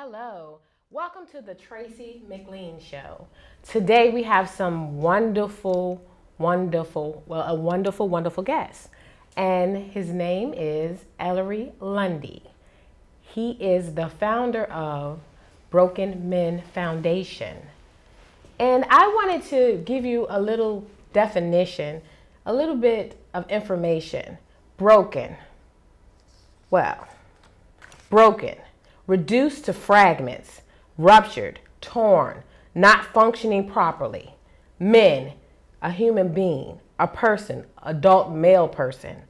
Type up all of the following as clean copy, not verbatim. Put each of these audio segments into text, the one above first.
Hello, welcome to the Tracey Mclean Show. Today we have some wonderful guest. And his name is Ellery Lundy. He is the founder of Broken Men Foundation. And I wanted to give you a little definition, a little bit of information. Broken. Well, broken. Reduced to fragments, ruptured, torn, not functioning properly. Men, a human being, a person, adult male person.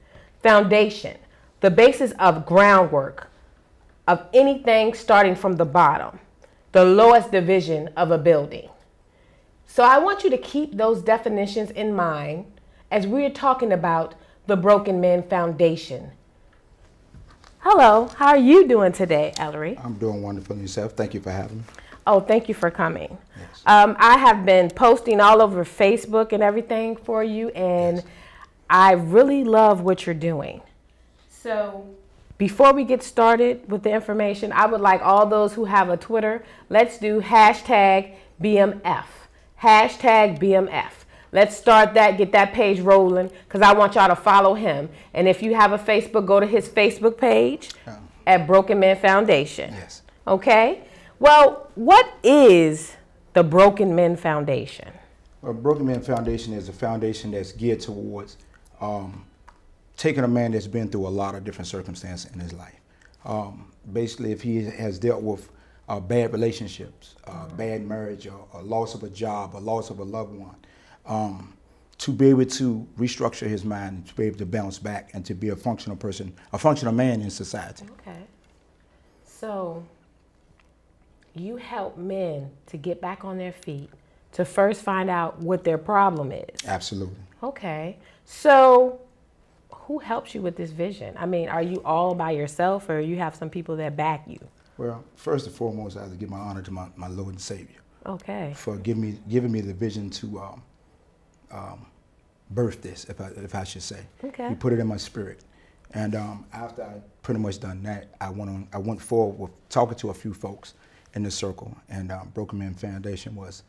Foundation, the basis of groundwork of anything starting from the bottom, the lowest division of a building. So I want you to keep those definitions in mind as we're talking about the Broken Men Foundation. Hello, how are you doing today, Ellery? I'm doing wonderful yourself. Thank you for having me. Oh, thank you for coming. Yes. I have been posting all over Facebook and everything for you, and Yes. I really love what you're doing. So before we get started with the information, I would like all those who have a Twitter, let's do hashtag BMF. Hashtag BMF. Let's start that, get that page rolling, because I want y'all to follow him. And if you have a Facebook, go to his Facebook page at Broken Men Foundation. Yes. Okay? Well, what is the Broken Men Foundation? Well, Broken Men Foundation is a foundation that's geared towards taking a man that's been through a lot of different circumstances in his life. Basically, if he has dealt with bad relationships, bad marriage, or loss of a job, or loss of a loved one, to be able to restructure his mind, to be able to bounce back, and to be a functional person, a functional man in society. Okay. So you help men to get back on their feet, to first find out what their problem is. Absolutely. Okay. So who helps you with this vision? I mean, are you all by yourself, or you have some people that back you? Well, first and foremost, I have to give my honor to my Lord and Savior. Okay. For giving me the vision to birth this, if I should say. Okay. He put it in my spirit, and after I pretty much done that, I went forward with talking to a few folks in the circle, and Broken Men Foundation was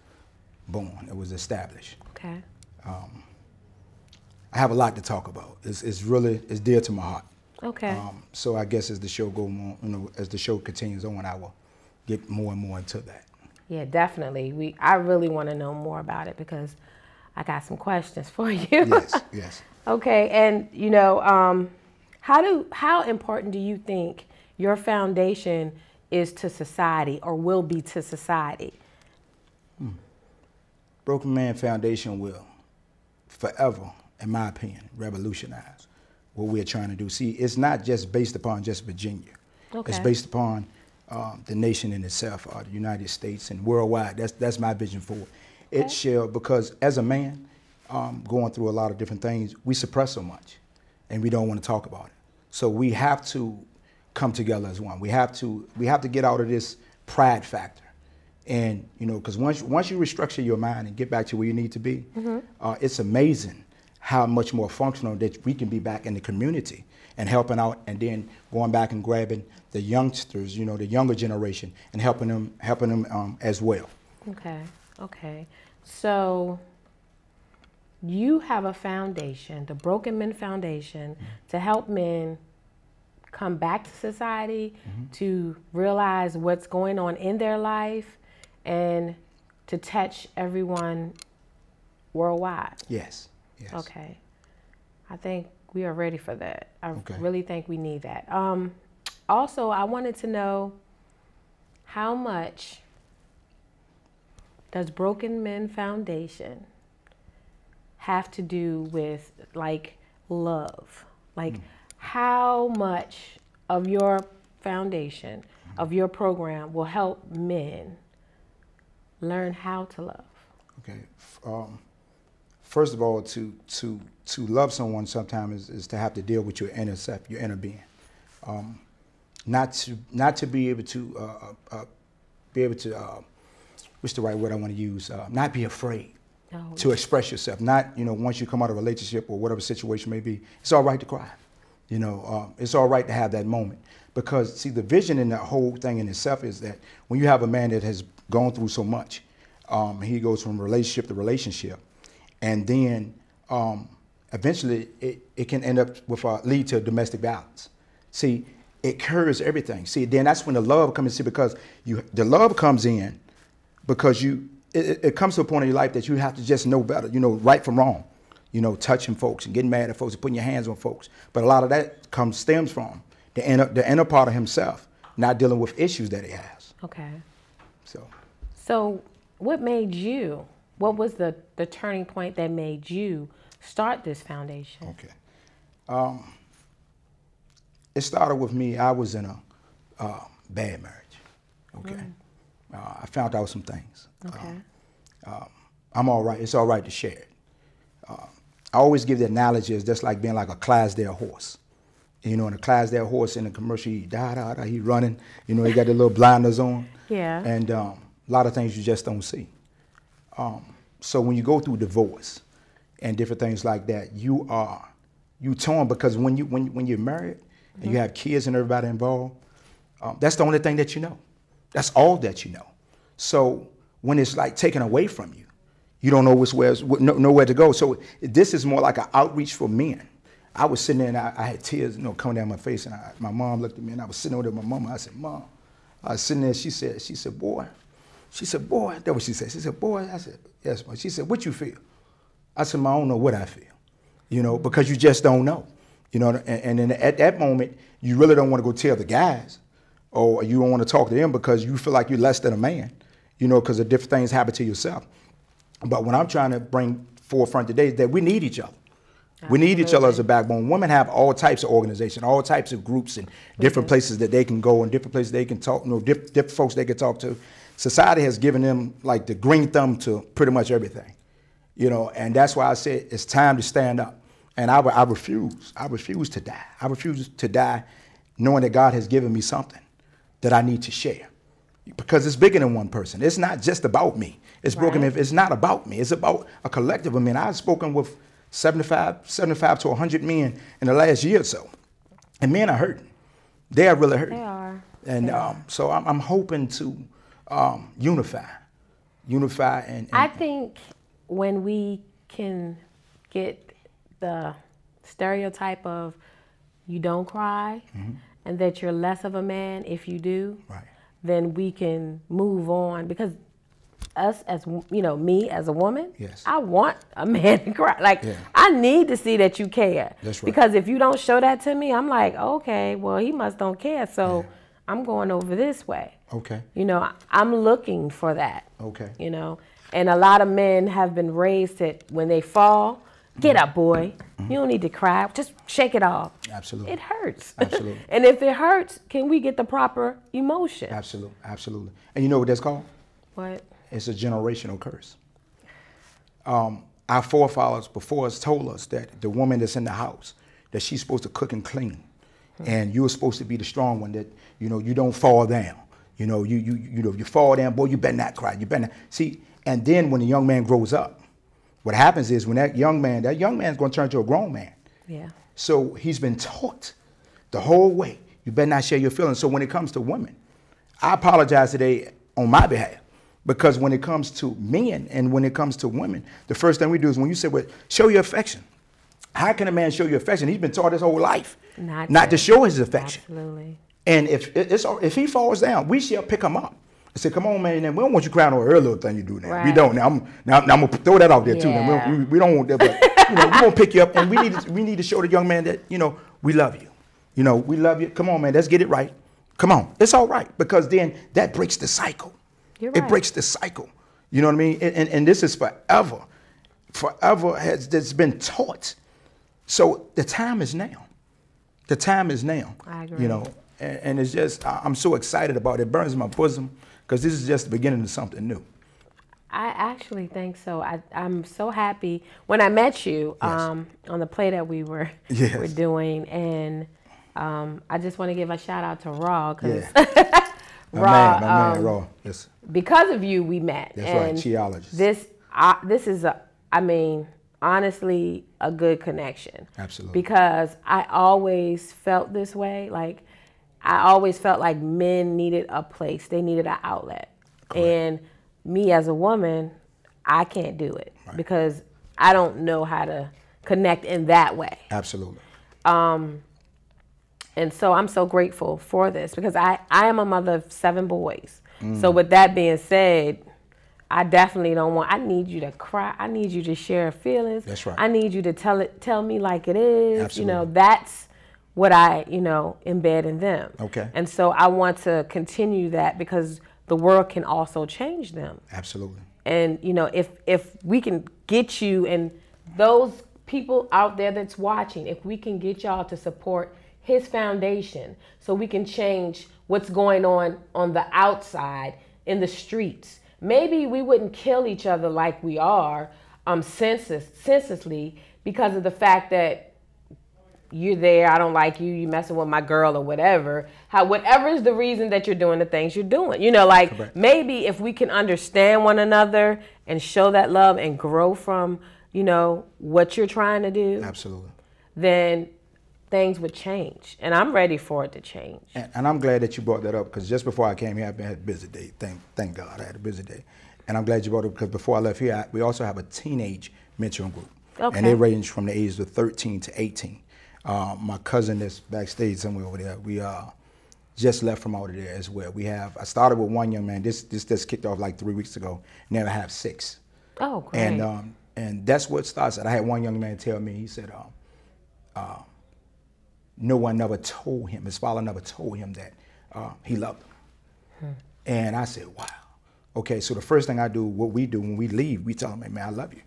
born. It was established. Okay. I have a lot to talk about. It's really dear to my heart. Okay. So I guess as the show goes on, as the show continues on, I will get more and more into that. Yeah, definitely. I really want to know more about it, because I got some questions for you. Yes, yes. Okay, and you know, how important do you think your foundation is to society, or will be to society? Broken Man Foundation will forever, in my opinion, revolutionize what we're trying to do. See, it's not just based upon just Virginia. Okay. It's based upon the nation in itself, the United States, and worldwide. That's my vision for it. Okay. It shall, because as a man, going through a lot of different things, we suppress so much, and we don't want to talk about it. So we have to come together as one. We have to get out of this pride factor, and you know, because once you restructure your mind and get back to where you need to be, it's amazing how much more functional that we can be back in the community and helping out, and then going back and grabbing the youngsters, you know, the younger generation, and helping them as well. Okay. Okay. So you have a foundation, the Broken Men Foundation, to help men come back to society, to realize what's going on in their life, and to touch everyone worldwide. Yes. Yes. Okay. I think we are ready for that. I Okay. really think we need that. Also, I wanted to know, how much does Broken Men Foundation have to do with, like, love? Like, how much of your foundation, of your program, will help men learn how to love? Okay. First of all, to love someone sometimes is to have to deal with your inner self, your inner being. Not to be able to what's the right word I want to use? Not be afraid to express yourself. Not, you know, once you come out of a relationship or whatever situation may be, it's all right to cry. You know, it's all right to have that moment. Because see, the vision in the whole thing in itself is that when you have a man that has gone through so much, he goes from relationship to relationship, and then eventually it can end up with lead to domestic violence. See, it cures everything. See, then that's when the love comes in. See, because the love comes in because it comes to a point in your life that you have to just know better, you know, right from wrong, you know, touching folks and getting mad at folks and putting your hands on folks. But a lot of that stems from the inner part of himself not dealing with issues that he has. Okay. So what was the turning point that made you start this foundation? Okay. It started with me. I was in a bad marriage. Okay. I found out some things. Okay. I'm all right. It's all right to share it. I always give the analogy as just like being like a Clydesdale horse. You know, in a Clydesdale horse in the commercial, he running. You know, he got the little blinders on. Yeah. And a lot of things you just don't see. So when you go through divorce and different things like that, you torn, because when you're married and you have kids and everybody involved, that's the only thing that you know. That's all that you know. So when it's like taken away from you, you don't know nowhere to go. So this is more like an outreach for men. I was sitting there and I had tears, you know, coming down my face, and my mom looked at me, and I was sitting over there with my mama. I said, Mom. I was sitting there. She said, boy. She said, boy. That's what she said. She said, boy. I said, yes, Mom. She said, what you feel? I said, Mom, I don't know what I feel, you know, because you just don't know, you know. And then at that moment, you really don't want to go tell the guys, or you don't want to talk to them because you feel like you're less than a man, you know, because of different things happen to yourself. But what I'm trying to bring forefront today is that we need each other. Absolutely. We need each other as a backbone. Women have all types of organizations, all types of groups, and different places that they can go, and different places they can talk, you know, different folks they can talk to. Society has given them like the green thumb to pretty much everything, you know, and that's why I said it's time to stand up. And I refuse. I refuse to die. I refuse to die knowing that God has given me something that I need to share. Because it's bigger than one person. It's not just about me. It's broken. It's not about me. It's about a collective of men. I've spoken with 75 to 100 men in the last year or so. And men are hurting. They are really hurting. They are. And so I'm hoping to unify. And I think when we can get the stereotype of you don't cry and that you're less of a man if you do, then we can move on. Because us as, you know, me as a woman, I want a man to cry. Like, I need to see that you care. That's right. Because if you don't show that to me, I'm like, okay, well, he must don't care. So I'm going over this way. Okay. You know, I'm looking for that. Okay. You know, and a lot of men have been raised that when they fall, get up, boy. You don't need to cry. Just shake it off. Absolutely. It hurts. Absolutely. And if it hurts, can we get the proper emotion? Absolutely. Absolutely. And you know what that's called? What? It's a generational curse. Our forefathers before us told us that the woman that's in the house, that she's supposed to cook and clean. And you're supposed to be the strong one, that, you know, you don't fall down. You know, you fall down, boy, you better not cry. You better not. See, and then when the young man grows up, what happens is when that young man's going to turn into a grown man. Yeah. So he's been taught the whole way, you better not share your feelings. So when it comes to women, I apologize today on my behalf, because when it comes to men and when it comes to women, the first thing we do is when you say, well, show your affection. How can a man show you affection? He's been taught his whole life not to show his affection. Absolutely. And if he falls down, we shall pick him up. I said, come on, man, we don't want you crying over every little thing you do now. We don't. Now I'm going to throw that out there, too. Now, we don't want that, but, you know, we're going to pick you up, and we need to show the young man that, you know, we love you. You know, we love you. Come on, man, let's get it right. Come on. It's all right, because then that breaks the cycle. You're right. It breaks the cycle. You know what I mean? And this is forever. Forever has been taught. So the time is now. The time is now. I agree. You know, and it's just, I'm so excited about it. It burns my bosom, because this is just the beginning of something new. I actually think so. I'm so happy when I met you on the play that we were doing, and I just want to give a shout out to Raw, because my man, Raw. Yes. Because of you, we met. That's right, geologist. This is honestly a good connection. Absolutely. Because I always felt this way, like, I always felt like men needed a place. They needed an outlet. Correct. And me as a woman, I can't do it because I don't know how to connect in that way. Absolutely. And so I'm so grateful for this because I am a mother of 7 boys. So with that being said, I definitely don't want, I need you to cry. I need you to share feelings. That's right. I need you to tell me like it is. Absolutely. You know, that's what I, embed in them. Okay. And so I want to continue that because the world can also change them. Absolutely. And, if we can get you and those people out there that's watching, if we can get y'all to support his foundation so we can change what's going on the outside in the streets. Maybe we wouldn't kill each other like we are senselessly because of the fact that you're there, I don't like you, you messing with my girl or whatever. Whatever is the reason that you're doing the things you're doing. Correct. Maybe if we can understand one another and show that love and grow from, what you're trying to do. Absolutely. Then things would change. And I'm ready for it to change. And I'm glad that you brought that up because just before I came here, I had a busy day. Thank God I had a busy day. And I'm glad you brought it up because before I left here, we also have a teenage mentoring group. Okay. And they range from the ages of 13 to 18. My cousin that's backstage somewhere over there, we just left from over there as well. I started with one young man. This just kicked off like 3 weeks ago. Now I have 6. Oh, great. And that's what starts. I had one young man tell me, he said, no one never told him, his father never told him that he loved him. And I said, wow. Okay, so the first thing I do, what we do when we leave, we tell them, hey, man, I love you.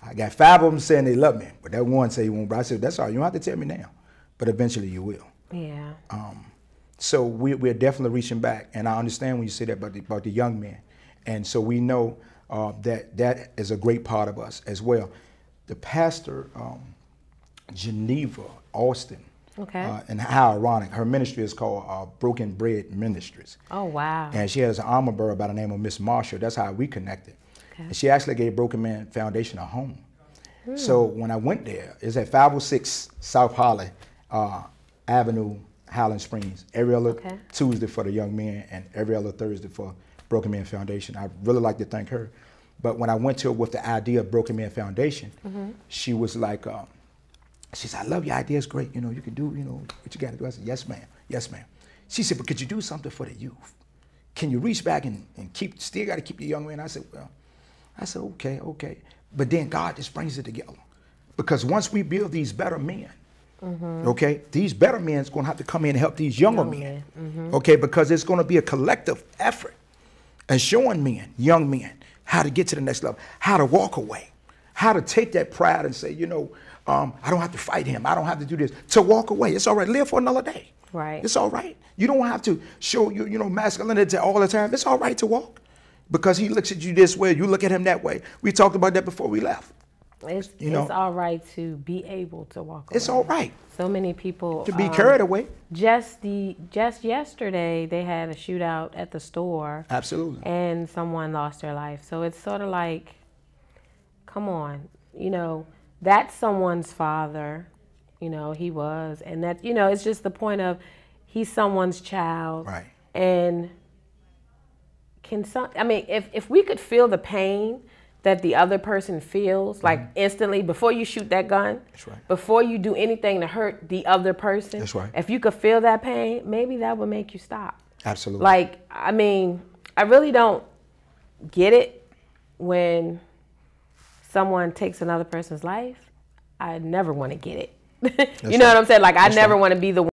I got 5 of them saying they love me, but that one say he won't. But I said, that's all right, you don't have to tell me now, but eventually you will. Yeah. So we're definitely reaching back, and I understand when you say that about the young men. And so we know that is a great part of us as well. The pastor, Geneva Austin, okay. And how ironic, her ministry is called Broken Bread Ministries. Oh, wow. And she has an armor bearer by the name of Miss Marshall. That's how we connected. Okay. And she actually gave Broken Man Foundation a home. So when I went there, it's at 506 South Holly Avenue, Highland Springs. Every other Tuesday for the young men and every other Thursday for Broken Man Foundation. I really like to thank her. But when I went to her with the idea of Broken Man Foundation, she was like, she said, I love your idea, it's great. You can do, what you got to do. I said, yes, ma'am. Yes, ma'am. She said, but could you do something for the youth? Can you reach back and still got to keep the young man? I said, well, okay. But then God just brings it together. Because once we build these better men, okay, these better men is going to have to come in and help these younger men. Okay, because it's going to be a collective effort and showing young men, how to get to the next level, how to walk away, how to take that pride and say, I don't have to fight him. I don't have to do this. To walk away. It's all right. Live for another day. Right. It's all right. You don't have to show masculinity all the time. It's all right to walk. Because he looks at you this way, you look at him that way. We talked about that before we left. It's all right to be able to walk away. It's all right. So many people to be carried away. Just yesterday, they had a shootout at the store. Absolutely. And someone lost their life. So it's sort of like, come on, that's someone's father, he was. And that, it's just the point of he's someone's child. Right. And if we could feel the pain that the other person feels, like instantly, before you shoot that gun, that's right. Before you do anything to hurt the other person, that's right. If you could feel that pain, maybe that would make you stop. Absolutely. I really don't get it when someone takes another person's life. I never want to get it. You know what I'm saying? I never want to be the one.